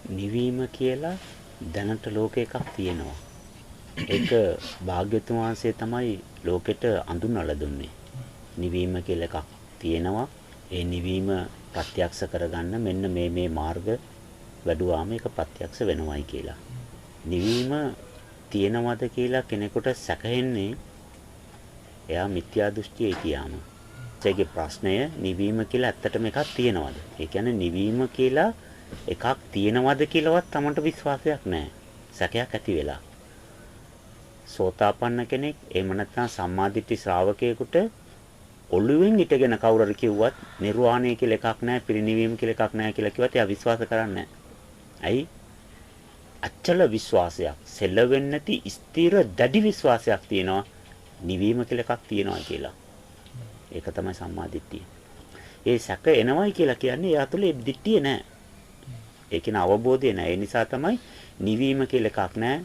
නිවීම කියලා දැනට ලෝකේ එකක් තියෙනවා. ඒක භාග්‍යතුන් වහන්සේ තමයි ලෝකෙට අඳුන්වලා දුන්නේ. නිවීම කියලා එකක් තියෙනවා. ඒ නිවීම ප්‍රත්‍යක්ෂ කරගන්න මෙන්න මේ මාර්ග වැඩුවාම ඒක ප්‍රත්‍යක්ෂ වෙනවයි කියලා. නිවීම තියෙනවද කියලා කෙනෙකුට සැකහෙන්නේ එයා මිත්‍යා දෘෂ්ටියේ කියාම. ඒකේ ප්‍රශ්නය නිවීම කියලා ඇත්තටම එකක් තියෙනවද? ඒ කියන්නේ නිවීම කියලා එකක් තියෙනවද කියලාවත් Tamanට විශ්වාසයක් නැහැ. සැකයක් ඇති වෙලා. සෝතාපන්න කෙනෙක් එහෙම නැත්නම් සම්මාදිට්ඨි ශ්‍රාවකයෙකුට ඔළුවෙන් ඉටගෙන කවුරු හරි කිව්වත් නිර්වාණය කියලා එකක් නැහැ, පිරිනිවීම කියලා එකක් නැහැ කියලා කිව්වත් එයා විශ්වාස කරන්නේ නැහැ. ඇයි? අචල විශ්වාසයක්, සෙල්ලවෙන්නේ නැති ස්ථිර දැඩි විශ්වාසයක් තියෙනවා නිවීම කියලා එකක් තියෙනවා කියලා. ඒක තමයි සම්මාදිට්ඨිය. ඒ සැක එනවයි කියලා කියන්නේ එයා තුළ ඒ දිට්ඨිය නැහැ. ඒ කියන අවබෝධය නැහැ. ඒ නිසා තමයි නිවීම කියලා එකක් නැහැ.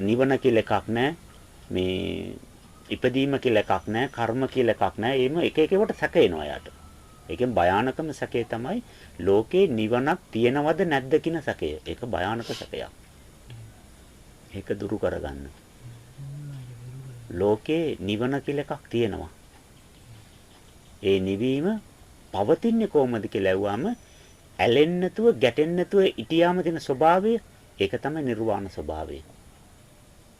නිවන කියලා එකක් නැහැ. මේ ඉපදීම කියලා එකක් නැහැ. කර්ම කියලා එකක් නැහැ. එහෙම එක එකවට සැක එනවා යාට. ඒකෙන් භයානකම සැකේ තමයි ලෝකේ නිවනක් තියෙනවද නැද්ද කියන සැකය. ඒක භයානක සැකයක්. ඒක දුරු කරගන්න. ලෝකේ නිවන කියලා එකක් තියෙනවා. ඒ නිවීම පවතින්නේ කොහොමද කියලා ඇහුවාම ඇලෙන්නේ නැතුව ගැටෙන්නේ නැතුව ඉතියාම තියෙන ස්වභාවය ඒක තමයි නිර්වාණ ස්වභාවය.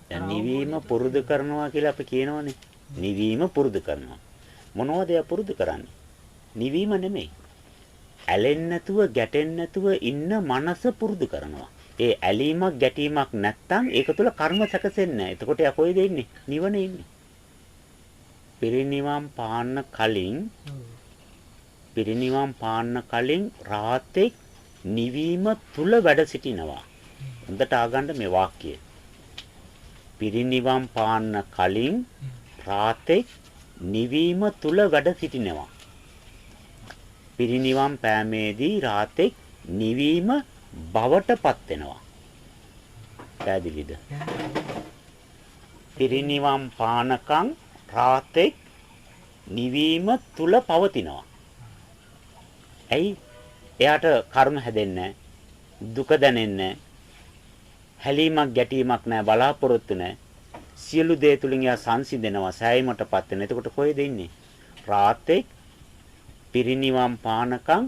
දැන් නිවීම පුරුදු කරනවා කියලා අපි කියනවනේ. නිවීම පුරුදු කරනවා. මොනවද එයා පුරුදු කරන්නේ? නිවීම නෙමෙයි. ඇලෙන්නේ නැතුව ගැටෙන්නේ නැතුව ඉන්න මනස පුරුදු කරනවා. ඒ ඇලීමක් ගැටීමක් නැත්තම් ඒක තුල කර්ම සැකසෙන්නේ නැහැ. එතකොට එයා කොහෙද ඉන්නේ? නිවනේ ඉන්නේ. පිරිනිවන් පාන්න කලින් රාතෙක් නිවීම තුල වැඩ සිටිනවා. හොඳට ආගන්න මේ වාක්‍යය. පිරිනිවන් පාන්න කලින් රාතෙක් නිවීම තුල වැඩ සිටිනවා. පිරිනිවන් පෑමේදී රාතෙක් නිවීම බවටපත් වෙනවා. පැහැදිලිද? පිරිනිවන් පානකම් රාතෙක් නිවීම තුල පවතිනවා. ඇයි? එයාට කර්ම හැදෙන්නේ දුක දැනෙන්නේ හැලීමක් ගැටීමක් නැහැ, බලාපොරොත්තු නැහැ. සියලු දේ තුලින් එයා සංසිඳෙනවා, සෑයීමටපත් වෙනවා. එතකොට කොහෙද ඉන්නේ? රාතෙක් පිරිනිවන් පානකම්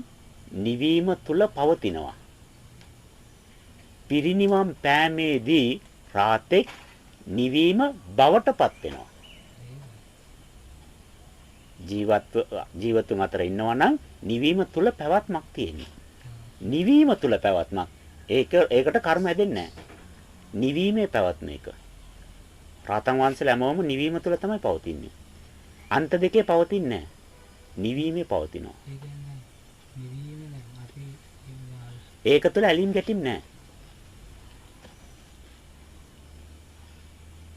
නිවීම තුල පවතිනවා. පිරිනිවන් පෑමේදී රාතෙක් නිවීම බවටපත් වෙනවා. ජීවතුන් අතර ඉන්නවා නම් නිවීම තුල පැවැත්මක් තියෙනවා. නිවීම තුල පැවැත්මක්. ඒකට කර්ම හැදෙන්නේ නැහැ. නිවීමේ පැවැත්ම එක. රාතන් වංශල හැමෝම නිවීම තුල තමයි පවතින්නේ. අන්ත දෙකේ පවතින්නේ නැහැ. නිවීමේ පවතිනවා. ඒක තුල ඇලීම් ගැටීම් නැහැ.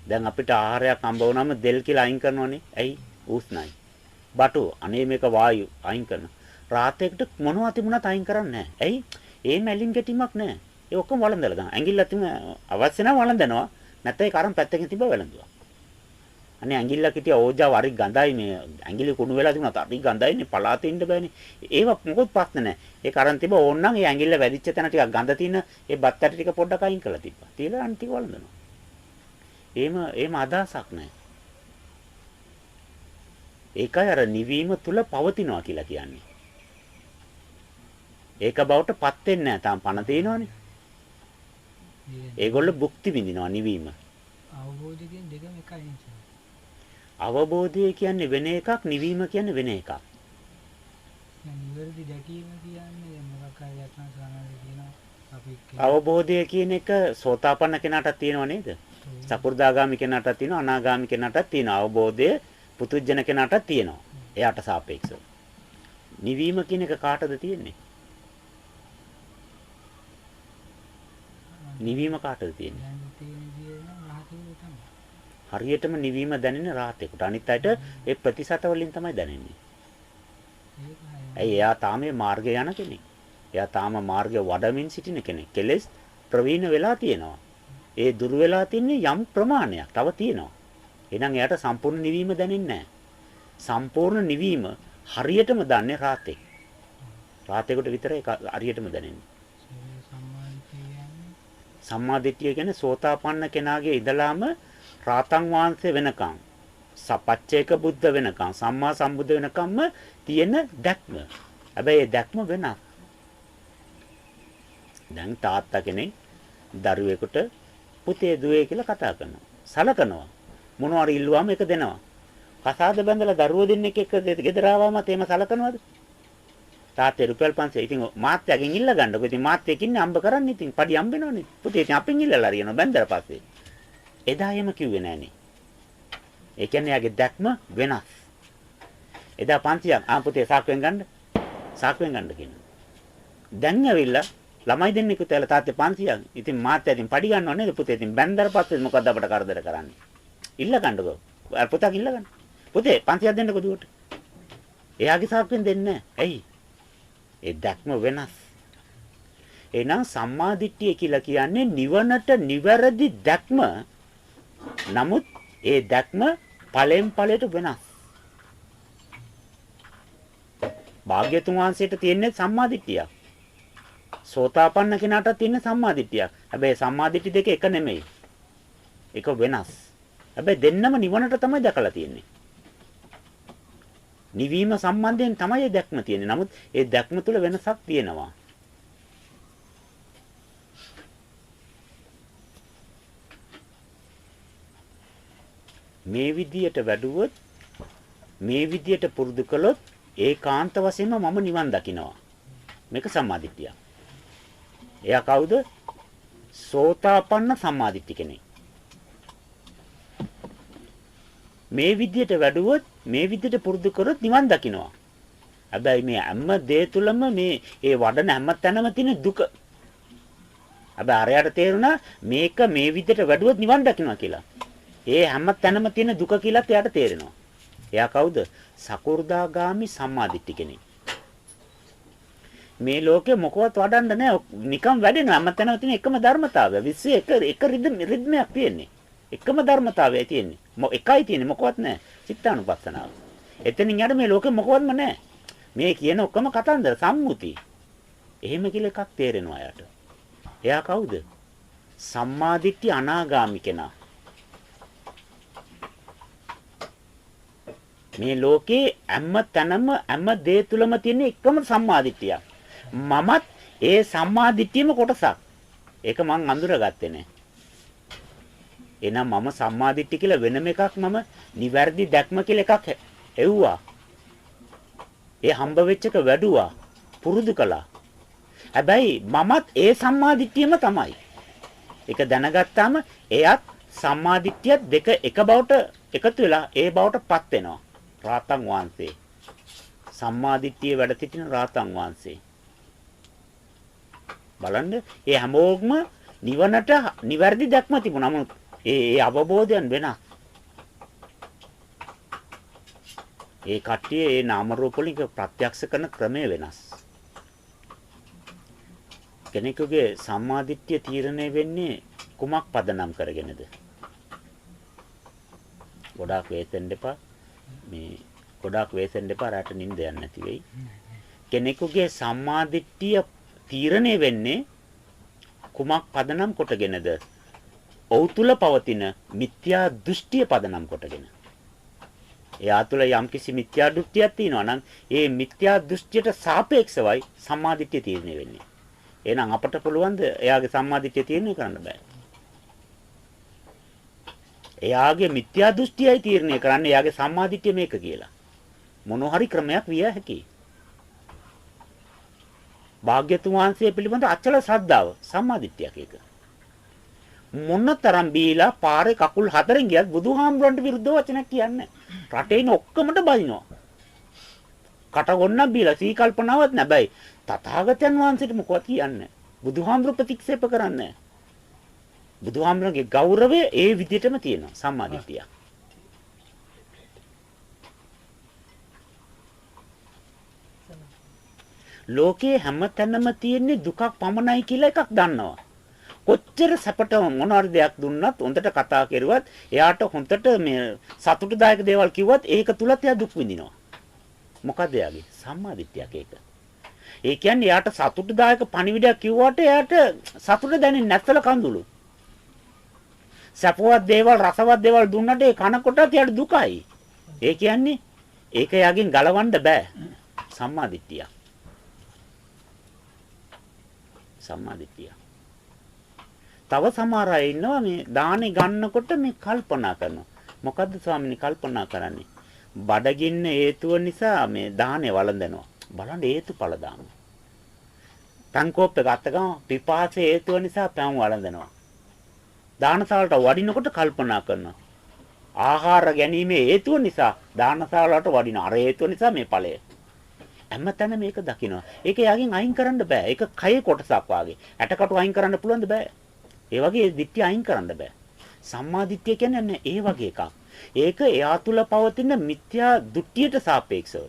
දැන් අපිට ආහාරයක් හම්බ වුණාම දෙල් කියලා අයින් කරනවනේ. ඇයි? උෂ්ණයි. බටු අනේ මේක වායු අයින් කරන. රාතේකට මොනවා තිබුණත් අයින් කරන්නේ නැහැ. ඇයි? ඒ මැලින් ගැටීමක් නැහැ. ඒ ඔක්කොම වළඳලා දාන. ඇඟිල්ල තිබුණ අවශ්‍ය නම් වළඳනවා. නැත්නම් ඒක අරන් පැත්තකින් තිබ්බ වැළඳුවා. අනේ ඇඟිල්ලක් හිටිය ඕජාව හරි ගඳයි මේ ඇඟිලි කුණු වෙලා තිබුණා. හරි ගඳයිනේ පලාතේ ඉන්න බෑනේ. ඒව මොකොත් ප්‍රශ්න නැහැ. ඒක අරන් තිබ්බ ඕන්නම් ඒ ඇඟිල්ල වැඩිච්ච තැන ටිකක් ගඳ තියෙන ඒ බත් ඇට ටික පොඩ්ඩක් අයින් කරලා තිබ්බා. තියලා අනිත් ටික වළඳනවා. එහෙම අදහසක් නැහැ. ඒකයි අර නිවීම තුල පවතිනවා කියලා කියන්නේ. ඒක බවටපත් වෙන්නේ නැහැ. තාම පණ තියෙනවනේ. ඒගොල්ලෝ භුක්ති විඳිනවා නිවීම. අවබෝධය කියන දෙකම එකයි නේද? අවබෝධය කියන්නේ වෙන එකක්, නිවීම කියන්නේ වෙන එකක්. දැන් නිවැරදි දැකීම කියන්නේ මොකක් හරි යත්නම් සාමාන්‍ය කියනවා අපි අවබෝධය කියන එක සෝතාපන්න කෙනාටත් තියෙනව නේද? සකු르දාගාමි කෙනාටත් තියෙනවා, අනාගාමි කෙනාටත් තියෙනවා. අවබෝධය පුතුජන කෙනාටත් තියෙනවා. එයාට සාපේක්ෂව. නිවීම කියන එක කාටද තියෙන්නේ? නිවීම කාටද තියෙන්නේ? හරියටම නිවීම දැනෙන රාතේකට. අනිත් අයට ඒ ප්‍රතිශත වලින් තමයි දැනෙන්නේ. ඇයි එයා තාම මේ මාර්ගය යන කෙනෙක්. එයා තාම මාර්ගය වඩමින් සිටින කෙනෙක්. කෙලෙස් ප්‍රවීණ වෙලා තියෙනවා. ඒ දුර වෙලා තින්නේ යම් ප්‍රමාණයක්. තව තියෙනවා. එහෙනම් එයාට සම්පූර්ණ නිවීම දැනෙන්නේ නැහැ. සම්පූර්ණ නිවීම හරියටම දන්නේ රාතේ. රාතේකට විතරයි හරියටම දැනෙන්නේ. සම්මාදිට්ඨිය කියන්නේ සම්මාදිට්ඨිය කියන්නේ සෝතාපන්න කෙනාගේ ඉඳලාම රාතන් වහන්සේ වෙනකම් සපච්චේක බුද්ධ වෙනකම් සම්මා සම්බුද්ධ වෙනකම්ම තියෙන දැක්ම. හැබැයි ඒ දැක්ම වෙනස්. දැන් තාත්තා කෙනෙක් දරුවෙකුට පුතේ දුවේ කියලා කතා කරනවා. සලකනවා. මොනවාරි ඉල්ලුවාම ඒක දෙනවා. කසාද බැඳලා දරුවෝ දෙන්නෙක් එක්ක ගෙදර ආවම තේම සලකනවද? තාත්තේ රුපියල් 500. ඉතින් මාත්‍යාගෙන් ඉල්ල ගන්නකො. ඉතින් මාත්‍යෙක් ඉන්නේ අම්බ කරන්නේ. ඉතින් පඩි හම්බෙනවනේ. පුතේ ඉතින් අපෙන් ඉල්ලලා අරියනවා බැඳලා පස්සේ. එදා එහෙම කිව්වේ නෑනේ. ඒ කියන්නේ යාගේ දැක්ම වෙනස්. එදා 500ක් පුතේ සාක්කුවෙන් ගන්න. සාක්කුවෙන් ගන්න කියනවා. දැන් ඇවිල්ලා ළමයි දෙන්නෙකුට ඇවිල්ලා තාත්තේ 500ක්. ඉතින් මාත්‍යා ඉතින් පඩි ගන්නව නේද පුතේ? ඉතින් බැඳලා පස්සේ මොකද්ද අපට කරදර කරන්නේ? ඉල්ල ගන්නකො. පුතා ඉල්ල ගන්න. පුතේ 500ක් දෙන්නකො දුවට. එයාගේ සාක්කුවෙන් දෙන්නේ නෑ. ඇයි? ඒ දැක්ම වෙනස්. එහෙනම් සම්මාදිට්ඨිය කියලා කියන්නේ නිවනට නිවැරදි දැක්ම. නමුත් ඒ දැක්ම ඵලෙන් ඵලයට වෙනස්. භාග්‍යතුන් වහන්සේට තියෙන්නේ සම්මාදිට්ඨිය. සෝතාපන්න කෙනාට තියෙන සම්මාදිට්ඨිය. හැබැයි සම්මාදිට්ඨි දෙක එක නෙමෙයි. එක වෙනස්. හැබැයි දෙන්නම නිවනට තමයි දැකලා තියෙන්නේ. නිවීම සම්බන්ධයෙන් තමයි දැක්ම තියෙන්නේ. නමුත් ඒ දැක්ම තුළ වෙනසක් තියෙනවා. මේ විදියට වැඩුවොත් මේ විදියට පුරුදු කළොත් ඒකාන්ත වශයෙන්ම මම නිවන් දකිනවා. මේක සම්මාදිට්ඨිය. එයා කවුද? සෝතාපන්න සම්මාදිට්ඨි කෙනෙක්. මේ විදියට වැඩුවොත් මේ විදියට පුරුදු කරොත් නිවන් දකිනවා. හැබැයි මේ හැම දේ තුලම මේ ඒ වඩන හැම තැනම තියෙන දුක. හැබැයි අරයට තේරුණා මේක මේ විදියට වැඩුවොත් නිවන් දකිනවා කියලා. ඒ හැම තැනම තියෙන දුක කියලාත් එයාට තේරෙනවා. එයා කවුද? සකෝර්දාගාමි සම්මාදිට්ඨි කෙනෙක්. මේ ලෝකේ මොකවත් වඩන්න නැහැ. නිකම් වැඩෙනවා. හැම තැනම තියෙන එකම ධර්මතාවය. විශ්වයේ එක රිද්මයක් තියෙන්නේ. එකම ධර්මතාවයයි තියෙන්නේ. එකයි තියෙන්නේ මොකවත් නැහැ. චිත්තානුපස්සනාව. එතනින් යට මේ ලෝකෙ මොකවත්ම නැහැ. මේ කියන ඔක්කොම කතන්දර සම්මුති. එහෙම කියලා එකක් තේරෙනවා යාට. එයා කවුද? සම්මාදිට්ඨි අනාගාමි කෙනා. මේ ලෝකේ හැම තැනම හැම දේ තුලම තියෙන එකම සම්මාදිට්ඨියක්. මමත් ඒ සම්මාදිට්ඨියම කොටසක්. ඒක මං අඳුරගත්තේ නැහැ. එහෙනම් මම සම්මාදිට්ඨිය කියලා වෙනම එකක් මම නිවැරදි දැක්ම කියලා එකක් එව්වා. ඒ හම්බ වෙච්ච එක වැඩුවා. පුරුදු කළා. හැබැයි මමත් ඒ සම්මාදිට්ඨියම තමයි. ඒක දැනගත්තාම එයත් සම්මාදිට්ඨියත් දෙක එක බවට එකතු වෙලා ඒ බවට පත් වෙනවා. රාතන් වහන්සේ. සම්මාදිට්ඨිය වැඩ සිටින රාතන් වහන්සේ. බලන්න ඒ හැමෝගම නිවනට නිවැරදි දැක්ම තිබුණා. නමුත් ඒ අවබෝධයන් වෙනස්. ඒ කට්ටිය ඒ නාම රූප වලින් ප්‍රත්‍යක්ෂ කරන ක්‍රමය වෙනස්. කෙනෙකුගේ සම්මාදිට්ඨිය තීරණය වෙන්නේ කුමක් පදනම් කරගෙනද? ගොඩාක් වේසෙන්න එපා. මේ ගොඩාක් වේසෙන්න එපා. රාට නිින්ද යන්නේ නැති වෙයි. කෙනෙකුගේ සම්මාදිට්ඨිය තීරණය වෙන්නේ කුමක් පදනම් කොටගෙනද? ඔහු තුල පවතින මිත්‍යා දෘෂ්ටිය පදනම් කොටගෙන. එයා තුල යම්කිසි මිත්‍යා දෘෂ්ටියක් තියෙනවා නම් ඒ මිත්‍යා දෘෂ්ටියට සාපේක්ෂවයි සම්මාදිට්ඨිය තීරණය වෙන්නේ. එහෙනම් අපට පුළුවන් ද එයාගේ සම්මාදිට්ඨිය තීරණය කරන්න බෑ. එයාගේ මිත්‍යා දෘෂ්ටියයි තීරණය කරන්නේ එයාගේ සම්මාදිට්ඨිය මේක කියලා. මොන හරි ක්‍රමයක් විය හැකියි. භාග්‍යතුන් වහන්සේ පිළිබඳ අචල ශ්‍රද්ධාව සම්මාදිට්ඨියක් ඒක. මොනතරම් බීලා පාරේ කකුල් හතරෙන් ගියත් බුදුහාමුදුරන්ට විරුද්ධ වචනක් කියන්නේ රටේ ඉන්න ඔක්කොමට බලිනවා. කට ගොන්නක් බීලා සී කල්පනාවක් නැබැයි තථාගතයන් වහන්සේට මොකවත් කියන්නේ බුදුහාමුදුර ප්‍රතික්ෂේප කරන්නේ. බුදුහාමුදුරගේ ගෞරවය ඒ විදිහටම තියෙනවා සම්මාදිට්ඨිය. ලෝකේ හැමතැනම තියෙන දුකක් පමණයි කියලා එකක් දන්නවා. කොච්චර සැපට මොනවාරි දෙයක් දුන්නත් හොඳට කතා කරුවත් එයාට හොඳට මේ සතුටුදායක දේවල් කිව්වත් ඒක තුලත් එයා දුක් විඳිනවා. මොකද එයාගේ සම්මාදිට්ඨියක් ඒක. ඒ කියන්නේ යාට සතුටුදායක පණිවිඩයක් කිව්වට යාට සතුට දැනෙන්නේ නැත්තල කඳුළු. සපවත් දේවල් රසවත් දේවල් දුන්නට ඒ කනකොටත් යාට දුකයි. ඒ කියන්නේ ඒක යකින් ගලවන්න බෑ. සම්මාදිට්ඨිය. සම්මාදිට්ඨිය. තව සමහර අය ඉන්නවා මේ දානේ ගන්නකොට මේ කල්පනා කරනවා. මොකද්ද ස්වාමීනි කල්පනා කරන්නේ? බඩගින්න හේතුව නිසා මේ දානේ වළඳනවා. බලන්න හේතුඵල දාන. තංකෝප්ප ගත්ත ගමන් පිපාසය හේතුව නිසා පැම් වළඳනවා. දානසාලට වඩිනකොට කල්පනා කරනවා. ආහාර ගැනීමේ හේතුව නිසා දානසාලට වඩින අර හේතුව නිසා මේ ඵලය. හැමතැන මේක දකිනවා. ඒක යකින් අයින් කරන්න බෑ. ඒක කයේ කොටසක් වාගේ. ඇටකටු අයින් කරන්න පුළුවන්ද බෑ. ඒ වගේ දිට්ඨිය අයින් කරන්න බෑ. සම්මා දිට්ඨිය කියන්නේ ඒ වගේ එකක්. ඒක එයා තුල පවතින මිත්‍යා දෘෂ්ටියට සාපේක්ෂව.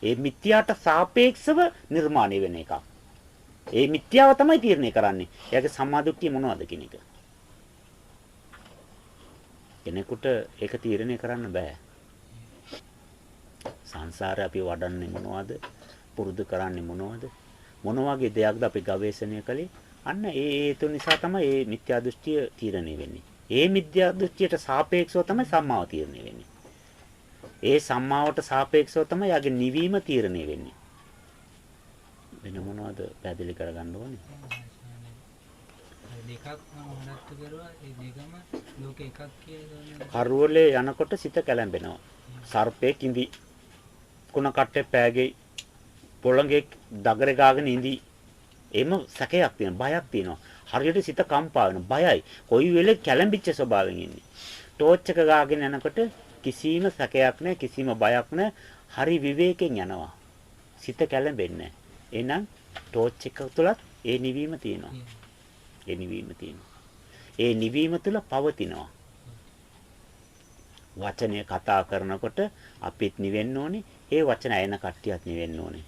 ඒ මිත්‍යාට සාපේක්ෂව නිර්මාණය වෙන එකක්. ඒ මිත්‍යාව තමයි තීරණය කරන්නේ. එයාගේ සම්මා දෘෂ්ටිය මොනවද කියන එක. කෙනෙකුට ඒක තීරණය කරන්න බෑ. සංසාරේ අපි වඩන්නේ මොනවද? පුරුදු කරන්නේ මොනවද? මොන වගේ දෙයක්ද අපි ගවේෂණය කළේ? අන්න ඒ හේතු නිසා තමයි මේ මිත්‍යා දෘෂ්ටිය තීරණය වෙන්නේ. ඒ මිත්‍යා දෘෂ්ටියට සාපේක්ෂව තමයි සම්මාව තීරණය වෙන්නේ. ඒ සම්මාවට සාපේක්ෂව තමයි යාගේ නිවීම තීරණය වෙන්නේ. වෙන මොනවද පැහැදිලි කරගන්න ඕනේ? දෙකක් මම හොනත්තු කරුවා ඒ දෙකම ලෝක එකක් කියලා. කරවලේ යනකොට සිත කැළඹෙනවා. සර්පේ කිඳි කුණ කට්ටේ පෑගේ පොළඟේ දගරේ ගාගෙන ඉඳි. එම සැකයක් තියෙනවා, බයක් තියෙනවා. හරියට සිත කම්පා වෙන බයයි. කොයි වෙලේ කැළඹිච්ච ස්වභාවයෙන් ඉන්නේ. ටෝච් එක ගාගෙන යනකොට කිසිම සැකයක් නැහැ, කිසිම බයක් නැහැ. හරි විවේකයෙන් යනවා. සිත කැළඹෙන්නේ නැහැ. එහෙනම් ටෝච් එක තුලත් ඒ නිවීම තියෙනවා. ඒ නිවීම තියෙනවා. ඒ නිවීම තුල පවතිනවා. වචනය කතා කරනකොට අපිත් නිවෙන්න ඕනේ. ඒ වචන ඇයෙන කට්ටියත් නිවෙන්න ඕනේ.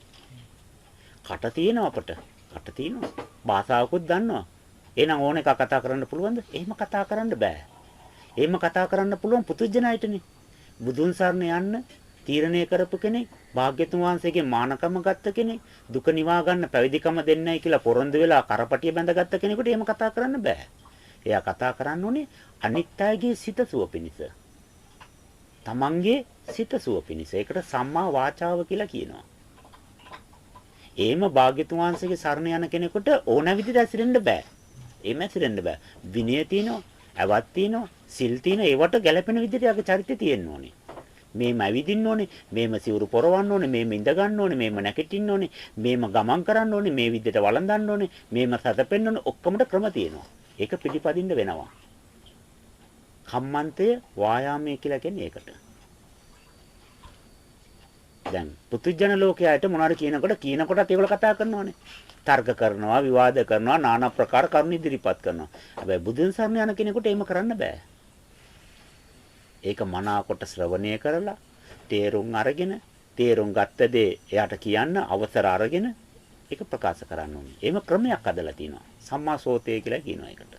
කට තියෙනවා අපට. කට තියෙනවා. භාෂාවකුත් දන්නවා. එහෙනම් ඕන එක කතා කරන්න පුළුවන්ද? එහෙම කතා කරන්න බෑ. එහෙම කතා කරන්න පුළුවන් පුදුජනයිටනේ. බුදුන් සරණ යන්න තීරණය කරපු කෙනෙක්, භාග්‍යතුන් වහන්සේගේ මානකම ගත්ත කෙනෙක්, දුක නිවා ගන්න පැවිදිකම දෙන්නයි කියලා පොරොන්දු වෙලා කරපටිය බැඳගත්ත කෙනෙකුට එහෙම කතා කරන්න බෑ. එයා කතා කරන්න ඕනේ අනිත් අයගේ සිත සුව පිණිස. තමන්ගේ සිත සුව පිණිස. ඒකට සම්මා වාචාව කියලා කියනවා. එහෙම භාග්‍යතුන් වහන්සේගේ සරණ යන කෙනෙකුට ඕන විදිහට ඇසිරෙන්න බෑ. එහෙම ඇසිරෙන්න බෑ. විනය තියෙනවා, ඇවත් තියෙනවා, සිල් තියෙනවා. ඒවට ගැළපෙන විදිහට යාගේ චරිතය තියෙන්න ඕනේ. මේම ඇවිදින්න ඕනේ, මේම සිවුරු පොරවන්න ඕනේ, මේම ඉඳ ගන්න ඕනේ, මේම නැගිටින්න ඕනේ, මේම ගමන් කරන්න ඕනේ, මේ විදිහට වළඳන්න ඕනේ, මේම සැතපෙන්න ඕනේ. ඔක්කොමද ක්‍රම තියෙනවා. ඒක පිළිපදින්න වෙනවා. කම්මන්තය වායාමයේ කියලා කියන්නේ ඒකට. දැන් පුදුජන ලෝකයට මොනවාරි කියනකොටත් ඒගොල්ලෝ කතා කරනවානේ. තර්ක කරනවා, විවාද කරනවා, নানা ප්‍රකාර කරුණු ඉදිරිපත් කරනවා. හැබැයි බුදුන් සරණ යන කෙනෙකුට එහෙම කරන්න බෑ. ඒක මනාකොට ශ්‍රවණය කරලා, තේරුම් අරගෙන, තේරුම් ගත්ත දේ එයාට කියන්න අවසර අරගෙන ඒක ප්‍රකාශ කරන්න ඕනේ. එහෙම ක්‍රමයක් අදලා තිනවා. සම්මා සෝතේ කියලා කියනවා ඒකට.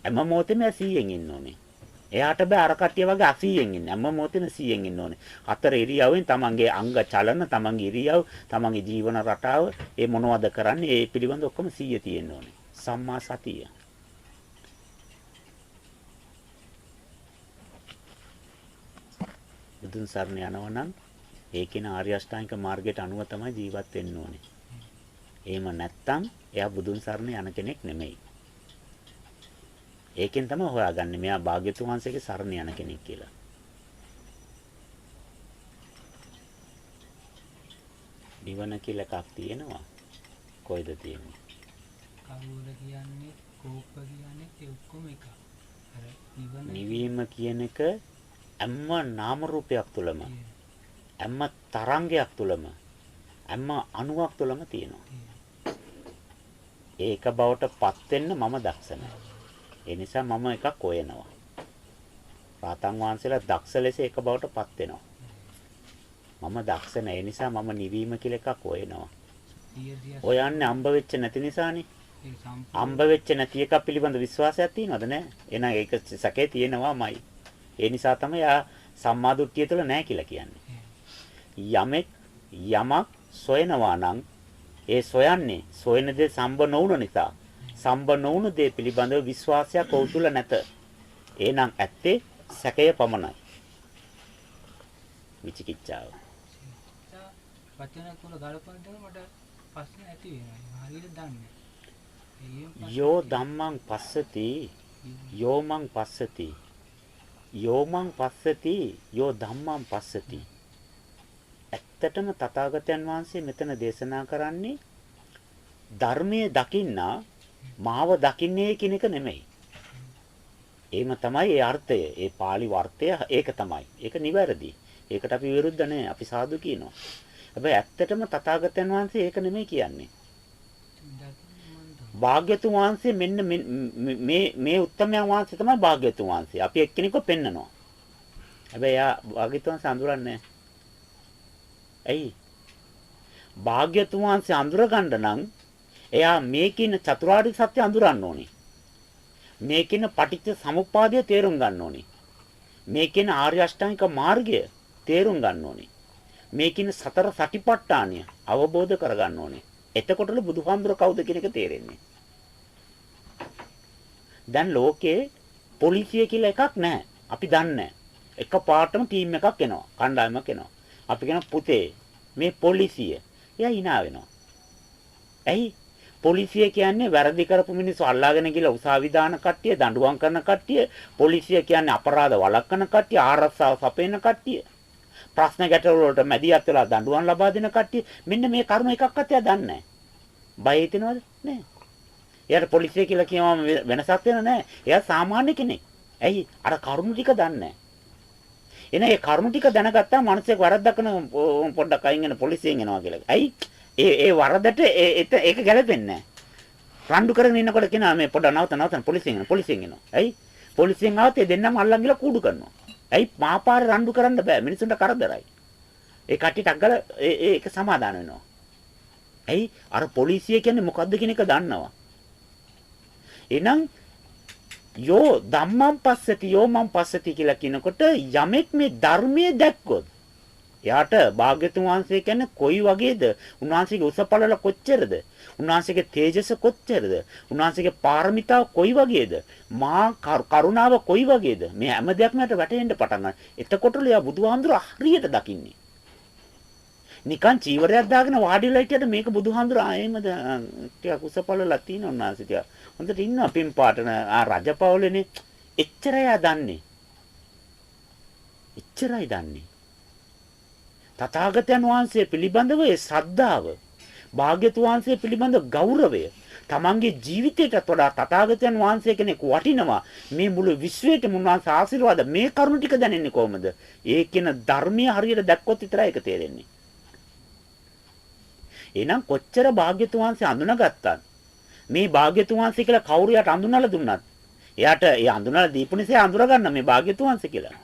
හැම මොහොතේම 100න් ඉන්න ඕනේ. එයාට බෑ අර කට්ටිය වගේ 80න් ඉන්න. හැම මොහොතේම 100න් ඉන්න ඕනේ. හතර ඉරියව්වෙන් තමන්ගේ අංග චලන, තමන්ගේ ඉරියව්, තමන්ගේ ජීවන රටාව, ඒ මොනවද කරන්නේ, ඒ පිළිබඳ ඔක්කොම 100 තියෙන්න ඕනේ. සම්මා සතිය. බුදුන් සරණ යනවා නම් ඒකේන ආර්ය අෂ්ටාංගික මාර්ගයට අනුව තමයි ජීවත් වෙන්න ඕනේ. එහෙම නැත්නම් එයා බුදුන් සරණ යන කෙනෙක් නෙමෙයි. ඒකෙන් තමයි හොයාගන්නේ මෙයා භාග්‍යතුන් වහන්සේගේ සරණ යන කෙනෙක් කියලා. නිවන කියලා එකක් තියෙනවා. කොයිද තියෙන්නේ? කවුද කියන්නේ, කෝප කියන්නේ ඒ ඔක්කොම එක. අර නිවීම කියන එක හැම නාම රූපයක් තුළම, හැම තරංගයක් තුළම, හැම අණුවක් තුළම තියෙනවා. ඒක බවට පත් වෙන්න මම දක්ෂ නැහැ. ඒ නිසා මම එකක් හොයනවා. රාතන් වහන්සේලා දක්ෂ ලෙස එක බවට පත් වෙනවා. මම දක්ෂ නැහැ. ඒ නිසා මම නිවීම කියලා එකක් හොයනවා. හොයන්නේ අම්බ වෙච්ච නැති නිසානේ. අම්බ වෙච්ච නැති එක පිළිබඳ විශ්වාසයක් තියෙනවද නැහැ? එහෙනම් ඒක සැකේ තියෙනවාමයි. ඒ නිසා තමයි ආ සම්මා දිට්ඨිය තුළ නැහැ කියලා කියන්නේ. යමෙක් යමක් සොයනවා නම් ඒ සොයන්නේ සොයන දේ සම්බ නොවුන නිසා සම්බ නොවුන දේ පිළිබඳව විශ්වාසයක් ඔහු තුල නැත. එහෙනම් ඇත්තේ සැකය පමණයි. විචිකිච්ඡාව. වචන තුන ගලපනකොට මට ප්‍රශ්න ඇති වෙනවා. හරියට දන්නේ නැහැ. යෝ ධම්මං පස්සති යෝමං පස්සති යෝමං පස්සති යෝ ධම්මං පස්සති. ඇත්තටම තථාගතයන් වහන්සේ මෙතන දේශනා කරන්නේ ධර්මයේ දකින්නා මාව දකින්නේ කියන එක නෙමෙයි. එහෙම තමයි ඒ අර්ථය. ඒ pāli වර්ථය ඒක තමයි. ඒක නිවැරදි. ඒකට අපි විරුද්ධ නැහැ. අපි සාදු කියනවා. හැබැයි ඇත්තටම තථාගතයන් වහන්සේ ඒක නෙමෙයි කියන්නේ. භාග්‍යතුන් වහන්සේ මෙන්න මේ උත්තමයන් වහන්සේ තමයි භාග්‍යතුන් වහන්සේ. අපි එක්කෙනෙක්ව පෙන්නනවා. හැබැයි යා භාග්‍යතුන් වහන්සේ අඳුරන්නේ නැහැ. ඇයි? භාග්‍යතුන් වහන්සේ අඳුර ගන්න නම් එයා මේකින චතුරාර්ය සත්‍ය අඳුරන්න ඕනේ. මේකින පටිච්ච සමුප්පාදය තේරුම් ගන්න ඕනේ. මේකින ආර්ය අෂ්ටාංගික මාර්ගය තේරුම් ගන්න ඕනේ. මේකින සතර සටිපට්ඨානය අවබෝධ කරගන්න ඕනේ. එතකොටලු බුදුහාමුදුර කවුද කියන එක තේරෙන්නේ. දැන් ලෝකේ පොලිසිය කියලා එකක් නැහැ. අපි දන්නේ එක පාටම ටීම් එකක් එනවා. කණ්ඩායමක් එනවා. අපි කියන පුතේ මේ පොලිසිය. එයා hina වෙනවා. ඇයි? පොලිසිය කියන්නේ වැරදි කරපු මිනිස්සු අල්ලාගෙන ගිහලා උසාවි දාන කට්ටිය, දඬුවම් කරන කට්ටිය. පොලිසිය කියන්නේ අපරාධ වළක්වන කට්ටිය, ආරක්ෂාව සපයන කට්ටිය. ප්‍රශ්න ගැටළු වලට මැදිහත් වෙලා දඬුවම් ලබා දෙන කට්ටිය. මෙන්න මේ කර්ම එකක්වත් එයා දන්නේ නැහැ. බය හිතෙනවද? නැහැ. එයාට පොලිසිය කියලා කියවම වෙනසක් වෙන නැහැ. එයා සාමාන්‍ය කෙනෙක්. ඇයි? අර කරුණු ටික දන්නේ නැහැ. එන ඒ කරුණු ටික දැනගත්තාම මිනිස්සෙක් වරද්දක් කරන පොඩ්ඩක් අයින් වෙන පොලිසියෙන් එනවා කියලා. ඇයි? ඒ වරදට ඒක ගැලපෙන්නේ නැහැ. රණ්ඩු කරගෙන ඉන්නකොට කියනවා මේ පොඩ්ඩක් නවත පොලිසියෙන් එනවා. ඇයි? පොලිසියෙන් ආවත් ඒ දෙන්නම අල්ලන් ගිහලා කූඩු කරනවා. ඇයි? මාපාරේ රණ්ඩු කරන්න බෑ. මිනිසුන්ට කරදරයි. ඒ කට්ටියට අග්ගල ඒක සමාදාන වෙනවා. ඇයි? අර පොලිසිය කියන්නේ මොකද්ද කියන එක දන්නවා. එහෙනම් යෝ ධම්මං පස්සති යෝමං පස්සති කියලා කියනකොට යමෙක් මේ ධර්මයේ දැක්කොත් එයාට භාග්‍යතුන් වහන්සේ කියන්නේ කොයි වගේද? උන්වහන්සේගේ උස පළල කොච්චරද? උන්වහන්සේගේ තේජස කොච්චරද? උන්වහන්සේගේ පාරමිතාව කොයි වගේද? මා කරුණාව කොයි වගේද? මේ හැම දෙයක්ම යට වැටෙන්න පටන් ගන්නවා. එතකොටලු එයා බුදුහාමුදුර හරියට දකින්නේ. නිකන් චීවරයක් දාගෙන වාඩිලා හිටියට මේක බුදුහාමුදුර ආයෙමද ටිකක් උස පළලක් තියෙන උන්වහන්සේ ටික. හොඳට ඉන්නවා පින් පාටන රජපෞලේනේ. එච්චරයි දන්නේ. එච්චරයි දන්නේ. තථාගතයන් වහන්සේ පිළිබඳව ඒ ශ්‍රද්ධාව, භාග්‍යතුන් වහන්සේ පිළිබඳ ගෞරවය, තමන්ගේ ජීවිතයටත් වඩා තථාගතයන් වහන්සේ කෙනෙක් වටිනවා. මේ මුළු විශ්වයටම උන්වහන්සේ ආශිර්වාද මේ කරුණ ටික දැනෙන්නේ කොහොමද? ඒ කියන ධර්මයේ හරියට දැක්කොත් විතරයි ඒක තේරෙන්නේ. එහෙනම් කොච්චර භාග්‍යතුන් වහන්සේ අඳුනගත්තත් මේ භාග්‍යතුන් වහන්සේ කියලා කවුරුයට අඳුනලා දුන්නත් එයාට ඒ අඳුනලා දීපු නිසා අඳුර ගන්න මේ භාග්‍යතුන් වහන්සේ කියලා.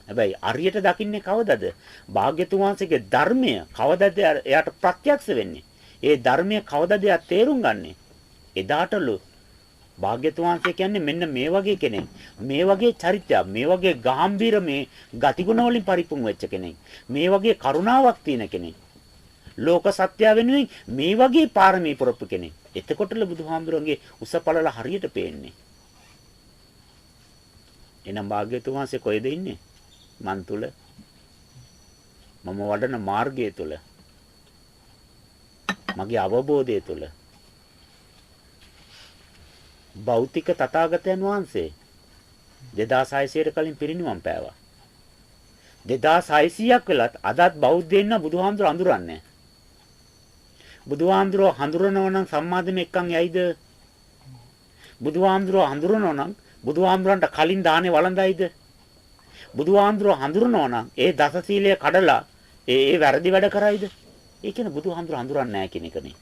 හැබැයි අරියට දකින්නේ කවදද? භාග්‍යතුන් වහන්සේගේ ධර්මය කවදද එයාට ප්‍රත්‍යක්ෂ වෙන්නේ? ඒ ධර්මය කවදද එයා තේරුම් ගන්නෙ? එදාටලු භාග්‍යතුන් වහන්සේ කියන්නේ මෙන්න මේ වගේ කෙනෙක්. මේ වගේ චරිතයක්, මේ වගේ ගැඹීර මේ ගතිගුණ වලින් පරිපූර්ණ වෙච්ච කෙනෙක්. මේ වගේ කරුණාවක් තියෙන කෙනෙක්. ලෝක සත්‍ය වෙනුවෙන් මේ වගේ පාරමී පුරපු කෙනෙක්. එතකොටල බුදුහාමුදුරන්ගේ උසපළල හරියට පේන්නේ. එනම් භාග්‍යතුන් වහන්සේ කොහෙද ඉන්නේ? මන් තුල. මම වඩන මාර්ගය තුල. මගේ අවබෝධය තුල. භෞතික තථාගතයන් වහන්සේ 2600ට කලින් පිරිනිවන් පෑවා. 2600ක් වෙලත් අදත් බෞද්ධයන් බුදුහාමුදුර අඳුරන්නේ. බුදුහාමුදුර හඳුරනව නම් සම්මාදම එක්කන් යයිද? බුදුහාමුදුර හඳුරනව නම් බුදුහාමුදුරන්ට කලින් දානේ වළඳයිද? බුදුහාමුදුර හඳුරනව නම් ඒ දස සීලය කඩලා ඒ වැරදි වැඩ කරයිද? ඒ කියන්නේ බුදුහාමුදුර හඳුරන්නේ නැහැ කියන එකනේ.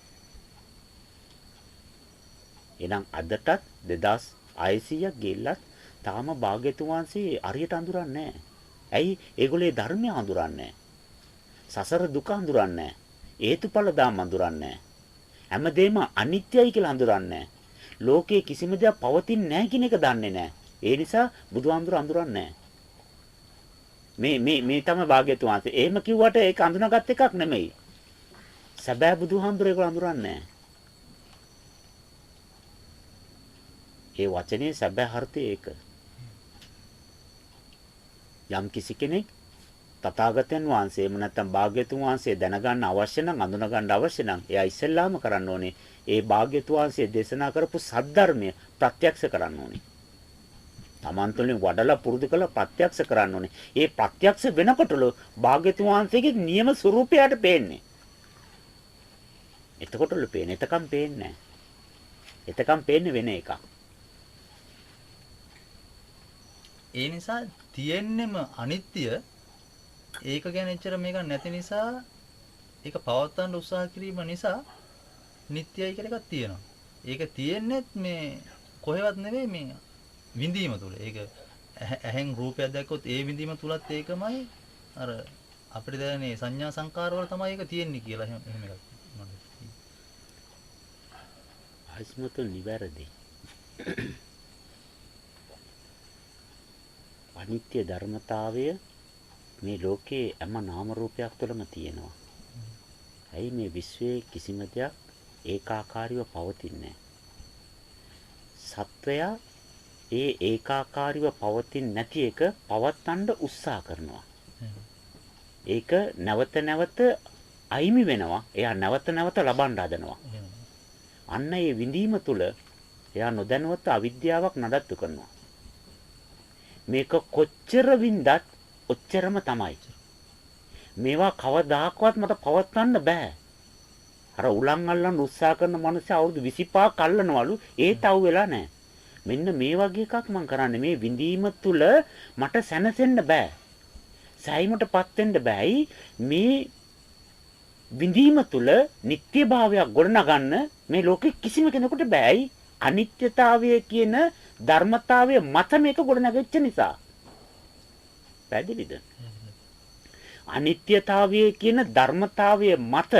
එහෙනම් අදටත් 2600ක් ගෙල්ලත් තාම භාග්‍යතුන් වහන්සේ අරියට හඳුරන්නේ නැහැ. ඇයි? ඒගොල්ලේ ධර්මය හඳුරන්නේ නැහැ. සසර දුක හඳුරන්නේ නැහැ. හේතුඵල ධම්ම හඳුරන්නේ නැහැ. හැමදේම අනිත්‍යයි කියලා හඳුරන්නේ නැහැ. ලෝකේ කිසිම දෙයක් පවතින්නේ නැහැ කියන එක දන්නේ නැහැ. ඒ නිසා බුදුහාමුදුර හඳුරන්නේ නැහැ. මේ තමයි භාග්‍යතුන් වහන්සේ. එහෙම කිව්වට ඒක හඳුනාගත් එකක් නෙමෙයි. සැබෑ බුදුහාමුදුරේ ඒගොල්ලෝ අඳුරන්නේ නැහැ. ඒ වචනේ සැබෑ අර්ථය ඒක. යම් කිසි කෙනෙක් තථාගතයන් වහන්සේම නැත්නම් භාග්‍යතුන් වහන්සේ දැනගන්න අවශ්‍ය නම් අඳුනගන්න අවශ්‍ය නම් එයා ඉස්සෙල්ලාම කරන්න ඕනේ ඒ භාග්‍යතුන් වහන්සේ දේශනා කරපු සද්ධර්මය ප්‍රත්‍යක්ෂ කරන්න ඕනේ. තමන් තුළින් වඩලා පුරුදු කරලා ප්‍රත්‍යක්ෂ කරන්න ඕනේ. ඒ ප්‍රත්‍යක්ෂ වෙනකොටලු භාග්‍යතුන් වහන්සේගේ නියම ස්වરૂපයට පේන්නේ. එතකොටලු පේන්නේ. එතකම් පේන්නේ නැහැ. එතකම් පේන්නේ වෙන එකක්. ඒ නිසා තියෙන්නෙම අනිත්‍ය ඒක ගැන එච්චර මේක නැති නිසා ඒක පවත්වන්න උත්සාහ කිරීම නිසා නිට්ටයයි කියලා එකක් තියෙනවා. ඒක තියෙන්නේත් මේ කොහෙවත් නෙවෙයි මේ විඳීම තුල. ඒක ඇහෙන් රූපයක් දැක්කොත් ඒ විඳීම තුලත් ඒකමයි අර අපිට දැනෙන සංඥා සංකාර වල තමයි ඒක තියෙන්නේ කියලා එහෙම එකක් මම ආස්මතු නිවැරදි. අනිත්‍ය ධර්මතාවය මේ ලෝකේ හැම නාම රූපයක් තුළම තියෙනවා. ඇයි මේ විශ්වයේ කිසිම දෙයක් ඒකාකාරීව පවතින්නේ නැහැ. සත්වයා ඒ ඒකාකාරීව පවතින නැති එක පවත්වන්න උත්සාහ කරනවා. ඒක නැවත නැවත අයිමි වෙනවා. එයා නැවත නැවත ලබන්න හදනවා. අන්න ඒ විඳීම තුළ එයා නොදැනුවත් අවිද්‍යාවක් නඩත්තු කරනවා. මේක කොච්චර වින්දත් ඔච්චරම තමයි. මේවා කවදාකවත් මට පවත්වන්න බෑ. අර උලන් අල්ලන්න උත්සාහ කරන මනුස්සය අවුරුදු 25ක් අල්ලනවලු ඒත් අවු වෙලා නැහැ. මෙන්න මේ වගේ එකක් මම කරන්නේ. මේ විඳීම තුල මට සැනසෙන්න බෑ. සෑයීමටපත් වෙන්න බෑයි. මේ විඳීම තුල නිත්‍යභාවයක් ගොඩනගන්න මේ ලෝකෙ කිසිම කෙනෙකුට බෑයි. අනිත්‍යතාවය කියන ධර්මතාවය මත මේක ගොඩනගෙච්ච නිසා. පැහැදිලිද? අනිත්‍යතාවය කියන ධර්මතාවය මත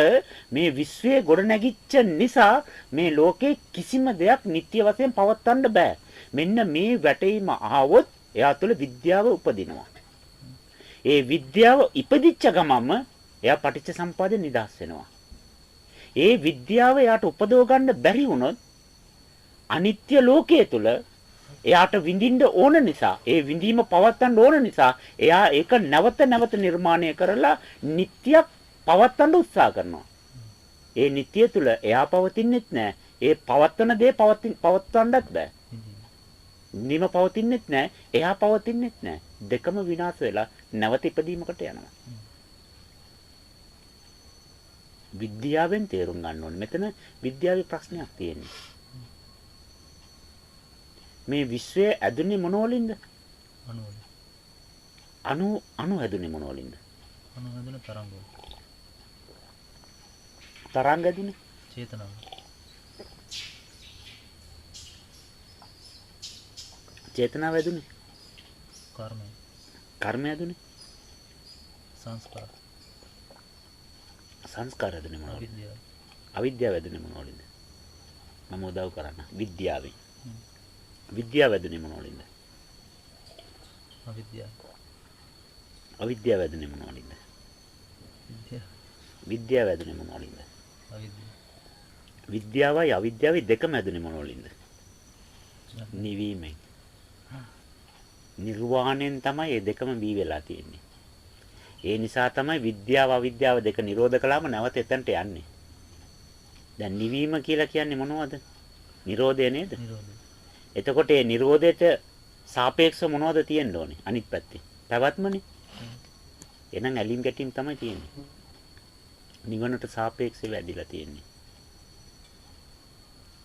මේ විශ්වයේ ගොඩනැගිච්ච නිසා මේ ලෝකේ කිසිම දෙයක් නිත්‍ය වශයෙන් පවත්වන්න බෑ. මෙන්න මේ වැටීම ආවොත් එයා තුළ විද්‍යාව උපදිනවා. ඒ විද්‍යාව ඉපදිච්ච ගමම එයා පටිච්ච සම්පදාය නිදහස් වෙනවා. ඒ විද්‍යාව එයාට උපදව ගන්න බැරි වුණොත් අනිත්‍ය ලෝකයේ තුල එයාට විඳින්න ඕන නිසා ඒ විඳීම පවත්වන්න ඕන නිසා එයා ඒක නැවත නැවත නිර්මාණය කරලා නිට්ටියක් පවත්වන්න උත්සාහ කරනවා. ඒ නිට්ටිය තුල එයා පවතින්නෙත් නැහැ. ඒ පවත්වන දේ පවත්වන්නත් බෑ. නිම පවතින්නෙත් නැහැ. එයා පවතින්නෙත් නැහැ. දෙකම විනාශ වෙලා නැවත ඉපදීමකට යනවා. විද්‍යාවෙන් තේරුම් ගන්න ඕනේ. මෙතන විද්‍යාවේ ප්‍රශ්නයක් තියෙනවා. මේ විශ්වය ඇදුනේ මොනවලින්ද? අණු ඇදුනේ මොනවලින්ද? අණු ඇදුනේ තරංග. තරංග ඇදුනේ චේතනාව. චේතනාව ඇදුනේ කර්මය. කර්මය ඇදුනේ සංස්කාර. සංස්කාර ඇදුනේ මොනවලින්ද? අවිද්‍යාව. අවිද්‍යාව ඇදුනේ මොනවලින්ද? මම උදව් කරන්න. විද්‍යාවෙන්. විද්‍යාව ඇදුනේ මොනවලින්ද? අවිද්‍යාව. අවිද්‍යාව ඇදුනේ මොනවලින්ද? විද්‍යාව ඇදුනේ මොනවලින්ද? අවිද්‍යාව. විද්‍යාවයි අවිද්‍යාවයි දෙකම ඇදුනේ මොනවලින්ද? නිවීමෙන්. නිර්වාණයෙන් තමයි මේ දෙකම බී වෙලා තියෙන්නේ. ඒ නිසා තමයි විද්‍යාව අවිද්‍යාව දෙක නිරෝධ කළාම නැවත එතනට යන්නේ. දැන් නිවීම කියලා කියන්නේ මොනවද? නිරෝධය නේද? නිරෝධය. එතකොට මේ නිරෝධයට සාපේක්ෂව මොනවද තියෙන්න ඕනේ? අනිත් පැත්තේ. පැවැත්මනේ. එහෙනම් ඇලීම් ගැටීම් තමයි තියෙන්නේ. නිවනට සාපේක්ෂව ඇදිලා තියෙන්නේ.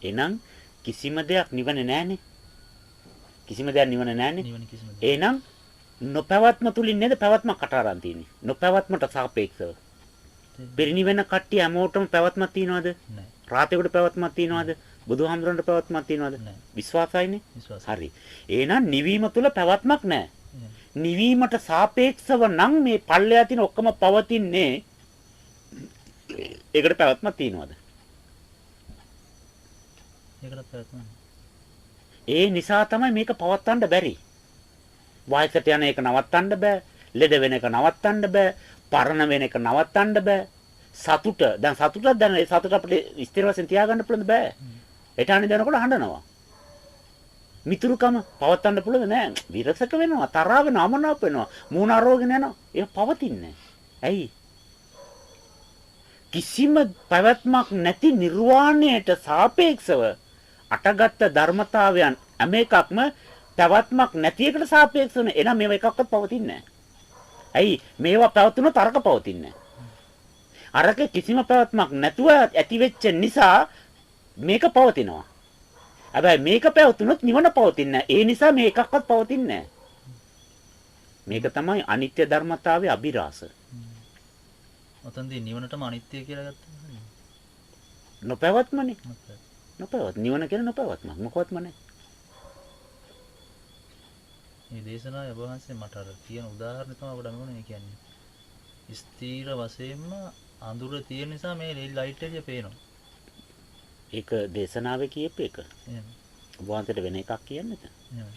එහෙනම් කිසිම දෙයක් නිවන නැහැනේ. කිසිම දෙයක් නිවන නැහැනේ. නිවන කිසිම දෙයක්. එහෙනම් නොපැවැත්ම තුලින් නේද පැවැත්ම කටාරන් තියෙන්නේ. නොපැවැත්මට සාපේක්ෂව. පිරිනිවෙන කට්ටිය හැමෝටම පැවැත්මක් තියනවද? නැහැ. රාතේකට පැවැත්මක් තියනවද? බුදුහාමුදුරන්ට පැවැත්මක් තියනවද? නැහැ. විශ්වාසයිනේ. විශ්වාසයි. හරි. එහෙනම් නිවීම තුල පැවැත්මක් නැහැ. නිවීමට සාපේක්ෂව නම් මේ පල්ලෙයා තියෙන ඔක්කොම පවතින්නේ. ඒකට පැවැත්මක් තියනවද? ඒකට පැවැත්ම. ඒ නිසා තමයි මේක පවත්වන්න බැරි. වයසට යන එක නවත්තන්න බෑ. ලෙඩ වෙන එක නවත්තන්න බෑ. පරණ වෙන එක නවත්තන්න බෑ. සතුට දැන් සතුටක් දැන ඒ සතුට අපිට ස්ථිර වශයෙන් තියාගන්න පුළුවන් බෑ. එටානේ දැනකොට හඬනවා. මිතුරුකම පවත්වන්න පුළුවන් නෑ. විරසක වෙනවා, තරහ වෙනවා, අමනාප වෙනවා, මූණ අරෝගෙන යනවා. ඒක පවතින්නේ නෑ. ඇයි? කිසිම පැවැත්මක් නැති නිර්වාණයට සාපේක්ෂව අටගත් ධර්මතාවයන් හැම එකක්ම පැවැත්මක් නැති එකට සාපේක්ෂව නේ. එහෙනම් මේවා එකක්වත් පවතින්නේ නැහැ. ඇයි? මේවා පැවතුනොත් අරක පවතින්නේ නැහැ. අරක කිසිම පැවැත්මක් නැතුව ඇති වෙච්ච නිසා මේක පවතිනවා. හැබැයි මේක පැවතුනොත් නිවන පවතින්නේ නැහැ. ඒ නිසා මේ එකක්වත් පවතින්නේ නැහැ. මේක තමයි අනිත්‍ය ධර්මතාවයේ අභිරහස. ඔතනදී නිවනටම අනිත්‍ය කියලා ගත්තා. නොපැවැත්මනේ. නොපැවැත් නිවන කියන නොපැවැත්මක් මොකවත්ම නැහැ. මේ දේශනාවේ ඔබ වහන්සේ මට අර තියෙන උදාහරණ තමයි ඔබට අනුගමනය කියන්නේ. ස්ථීර වශයෙන්ම අඳුර තියෙන නිසා මේ ලයිට් එක පේනවා. ඒක දේශනාවේ කියපු එක. එහෙම. ඔබ වහන්සේට වෙන එකක් කියන්නේ නැත. එහෙම.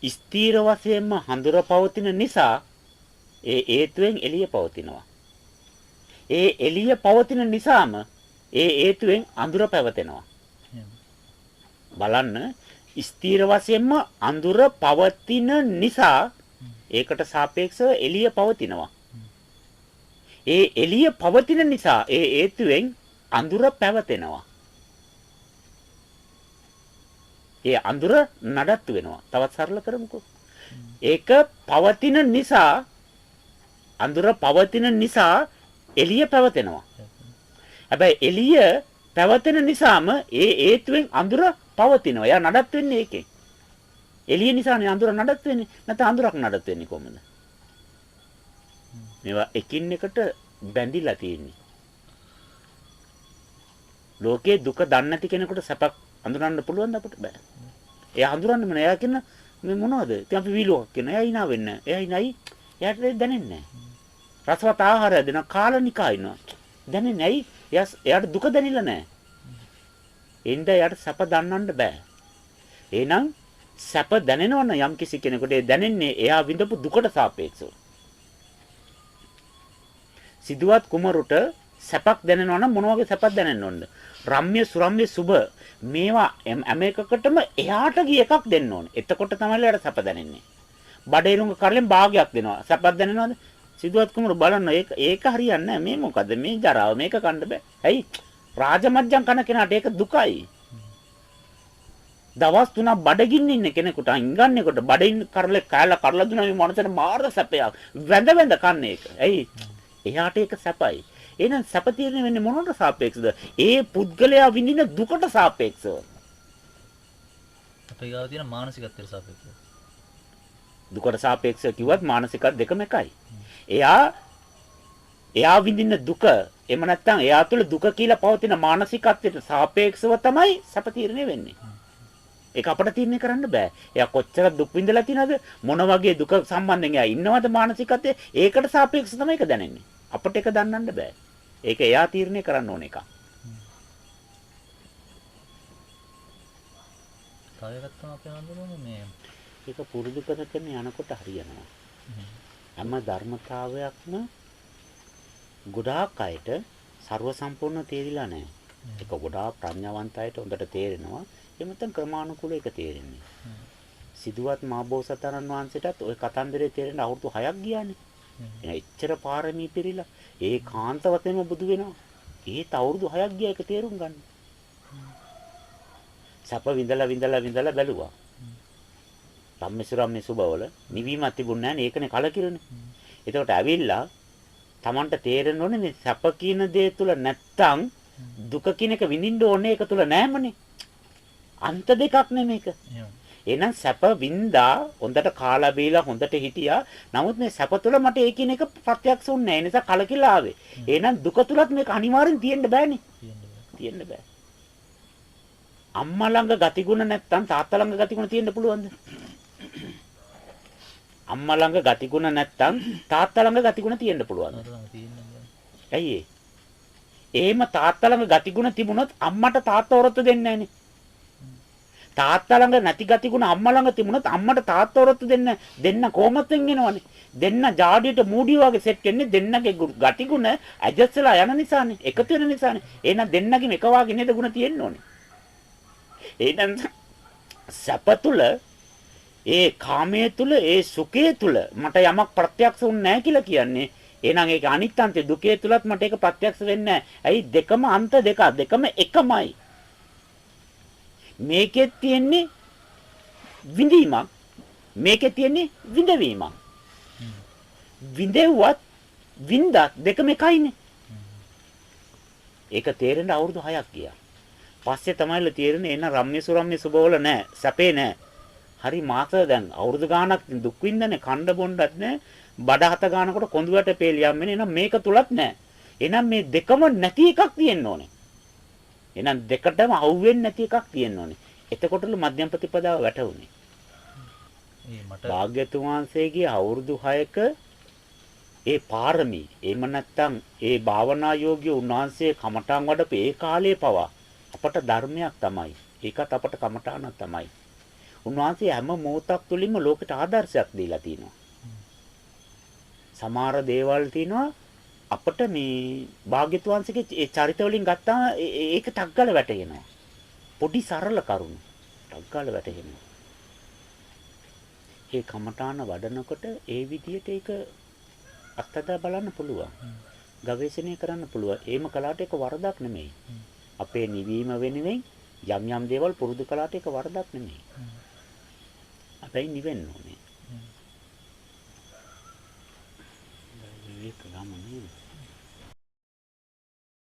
ස්ථීර වශයෙන්ම හඳුර පවතින නිසා ඒ හේතුවෙන් එළිය පවතිනවා. ඒ එළිය පවතින නිසාම ඒ හේතුවෙන් අඳුර පැවතෙනවා. එහෙම. බලන්න ස්ථීර වශයෙන්ම අඳුර පවතින නිසා ඒකට සාපේක්ෂව එළිය පවතිනවා. ඒ එළිය පවතින නිසා ඒ හේතුවෙන් අඳුර පැවතෙනවා. ඒ අඳුර නඩත්තු වෙනවා. තවත් සරල කරමුකෝ. ඒක පවතින නිසා අඳුර පවතින නිසා එළිය පැවතෙනවා. හැබැයි එළිය පැවතෙන නිසාම ඒ හේතුවෙන් අඳුර පවතිනවා. එයා නඩත් වෙන්නේ ඒකෙන්. එළිය නිසානේ අඳුර නඩත් වෙන්නේ. නැත්නම් අඳුරක් නඩත් වෙන්නේ කොහොමද? මේවා එකින් එකට බැඳිලා තියෙන්නේ. ලෝකේ දුක දන්නේ නැති කෙනෙකුට සැපක් අඳුරන්න පුළුවන්ද අපිට බෑ. එයා අඳුරන්නේ මොන? එයා කියන මේ මොනවද? ඉතින් අපි විලෝක කියන. එයා hina වෙන්නේ නැහැ. එයා hinai. එයාට දැනෙන්නේ නැහැ. රසවත් ආහාරය දෙන කාලනිකා ඉන්නවා. දැනෙන්නේ නැයි. එයාට දුක දැනෙලා නැහැ. එින්ද එයාට සැප දන්නන්න බෑ. එහෙනම් සැප දැනෙනවන යම් කිසි කෙනෙකුට ඒ දැනෙන්නේ එයා විඳපු දුකට සාපේක්ෂව. සිදුවත් කුමරුට සැපක් දැනෙනවා නම් මොන වගේ සැපක් දැනෙන්න ඕනද? රම්ම්‍ය සුරම්ම්‍ය සුබ මේවා හැම එකකටම එයාට ගිය එකක් දෙන්න ඕනේ. එතකොට තමයි එයාට සැප දැනෙන්නේ. බඩේරුංග කරලෙන් භාගයක් දෙනවා. සැපක් දැනෙනවද? සිදුවත් කුමරු බලන්න ඒක හරියන්නේ නැහැ. මේ මොකද මේ ජරාව මේක කන්න බෑ. ඇයි? රාජමජ්ජම් කන කෙනාට ඒක දුකයි. දවස් 3ක් බඩගින්න ඉන්න කෙනෙකුට අංගන්නේකොට බඩින් කරලේ කෑල්ල කරලා දුන්නා මේ මොනතර මාර සැපයක්. වැඳ වැඳ කන්නේ ඒක. ඇයි? එයාට ඒක සැපයි. එහෙනම් සැප తీරණය වෙන්නේ මොනකට සාපේක්ෂද? ඒ පුද්ගලයා විඳින දුකට සාපේක්ෂව. අපේ ගාව තියෙන මානසිකත්වයට සාපේක්ෂව. දුකට සාපේක්ෂව කිව්වත් මානසිකත් දෙකම එකයි. එයා විඳින දුක එහෙම නැත්නම් එයා තුළ දුක කියලා පවතින මානසිකත්වයට සාපේක්ෂව තමයි සැප తీරණය වෙන්නේ. ඒක අපිට තීරණය කරන්න බෑ. එයා කොච්චර දුක් විඳලා තියනද මොන වගේ දුක සම්බන්ධයෙන් එයා ඉන්නවද මානසිකත්වයේ ඒකට සාපේක්ෂව තමයි ඒක දැනෙන්නේ. අපිට ඒක දන්නන්න බෑ. ඒක එයා තීරණය කරන්න ඕන එකක්. තව එකක් තමයි අපි හඳුනන්නේ මේ ඒක පුරුදු කරගෙන යනකොට හරියනවා. හැම ධර්මතාවයක්ම ගොඩාක් අයට ਸਰව සම්පූර්ණ තේරිලා නැහැ. ඒක ගොඩාක් ප්‍රඥාවන්ත අයට හොඳට තේරෙනවා. එහෙම නැත්නම් ක්‍රමානුකූලව ඒක තේරෙන්නේ. සිදුවත් මාබෝසතරන් වහන්සේටත් ওই කතන්දරේ තේරෙන්න අවුරුදු 6ක් ගියානේ. එච්චර පාරමී පිරීලා ඒකාන්ත වශයෙන්ම බුදු වෙනවා. ඒත් අවුරුදු 6ක් ගියා ඒක තේරුම් ගන්න. සැප විඳලා බැලුවා. ධම්මසුරම්මේ සුබවල නිවීමක් තිබුණේ නැහැ නේ. ඒකනේ කලකිරුනේ. එතකොට ඇවිල්ලා Tamanට තේරෙන්න ඕනේ මේ සැප කියන දේ තුල නැත්තම් දුක කියන එක විඳින්න ඕනේ ඒක තුල නැහැමනේ. අන්ත දෙකක් නෙමේක. එහෙනම් සැප වින්දා හොඳට කාලා බීලා හොඳට හිටියා. නමුත් මේ සැප තුල මට ඒ කියන එක ප්‍රත්‍යක්ෂ වුන්නේ නැහැ. ඒ නිසා කලකිරලා ආවේ. එහෙනම් දුක තුලත් මේක අනිවාර්යෙන් තියෙන්න බෑනේ. තියෙන්න බෑ. අම්මා ළඟ ගතිගුණ නැත්තම් තාත්තා ළඟ ගතිගුණ තියෙන්න පුළුවන්ද? අම්මා ළඟ ගතිගුණ නැත්තම් තාත්තා ළඟ ගතිගුණ තියෙන්න පුළුවන්. ඇයි ඒ? එහෙම තාත්තා ළඟ ගතිගුණ තිබුණොත් අම්මට තාත්තා වරොත්තු දෙන්නේ නැහනේ. තාත්තා ළඟ නැති ගතිගුණ අම්මා ළඟ තිබුණොත් අම්මට තාත්තා වරොත්තු දෙන්න කොහොමද වෙනවනේ. දෙන්න ජාඩියට මූඩිය වගේ සෙට් වෙන්නේ දෙන්නගේ ගතිගුණ ඇඩ්ජස්ට් වෙලා යන නිසානේ. එකතු වෙන නිසානේ. එහෙනම් දෙන්නගෙම එක වාගේ නේද ගුණ තියෙන්න ඕනේ. එහෙනම් සැප තුල ඒ කාමයේ තුල ඒ සුඛයේ තුල මට යමක් ප්‍රත්‍යක්ෂ වුන්නේ නැහැ කියලා කියන්නේ. එහෙනම් ඒක අනිත්‍යන්තේ දුකේ තුලත් මට ඒක ප්‍රත්‍යක්ෂ වෙන්නේ නැහැ. ඇයි දෙකම අන්ත දෙක දෙකම එකමයි. මේකෙත් තියෙන්නේ විඳීමක්. මේකේ තියෙන්නේ විඳවීමක්. විඳෙව්වත් විඳත් දෙකම එකයිනේ. ඒක තේරෙන්න අවුරුදු 6ක් ගියා. පස්සේ තමයිල තේරෙන්නේ එන රම්ම්‍ය සුරම්ම්‍ය සුබවල නැහැ. සැපේ නැහැ. හරි මාස දැන් අවුරුදු ගාණක් දුක් විඳන්නේ කණ්ඩ බොණ්ඩත් නැහැ. බඩ හත ගානකොට කොඳුයට පේලියම් වෙන්නේ. එහෙනම් මේක තුලත් නැහැ. එහෙනම් මේ දෙකම නැති එකක් තියෙන්න ඕනේ. එහෙනම් දෙකටම අහුවෙන්නේ නැති එකක් තියෙන්න ඕනේ. එතකොටලු මධ්‍යම ප්‍රතිපදාව වැටුනේ. භාග්‍යතුන් වහන්සේගේ අවුරුදු 6ක ඒ පාරමී එහෙම නැත්නම් ඒ භාවනා යෝගී උන්වහන්සේ කමඨාන් වඩපු ඒ කාලයේ පවා අපට ධර්මයක් තමයි. ඒකත් අපට කමඨානක් තමයි. උන්වහන්සේ හැම මොහොතක් තුළින්ම ලෝකයට ආදර්ශයක් දීලා තිනවා. සමහර දේවල් තිනවා අපට මේ භාග්‍යතුන් වහන්සේගේ ඒ චරිත වලින් ගත්තාම ඒක ටග්ගල වැටෙනවා. පොඩි සරල කරුණු ටග්ගල වැටෙනවා. ඒ කමඨාන වඩනකොට ඒ විදිහට ඒක අත්දැක බලන්න පුළුවන්. ගවේෂණය කරන්න පුළුවන්. එහෙම කළාට ඒක වරදක් නෙමෙයි. අපේ නිවීම වෙනුවෙන් යම් යම් දේවල් පුරුදු කළාට ඒක වරදක් නෙමෙයි. අපේ නිවෙන්න ඕනේ. ඒක ගමනේ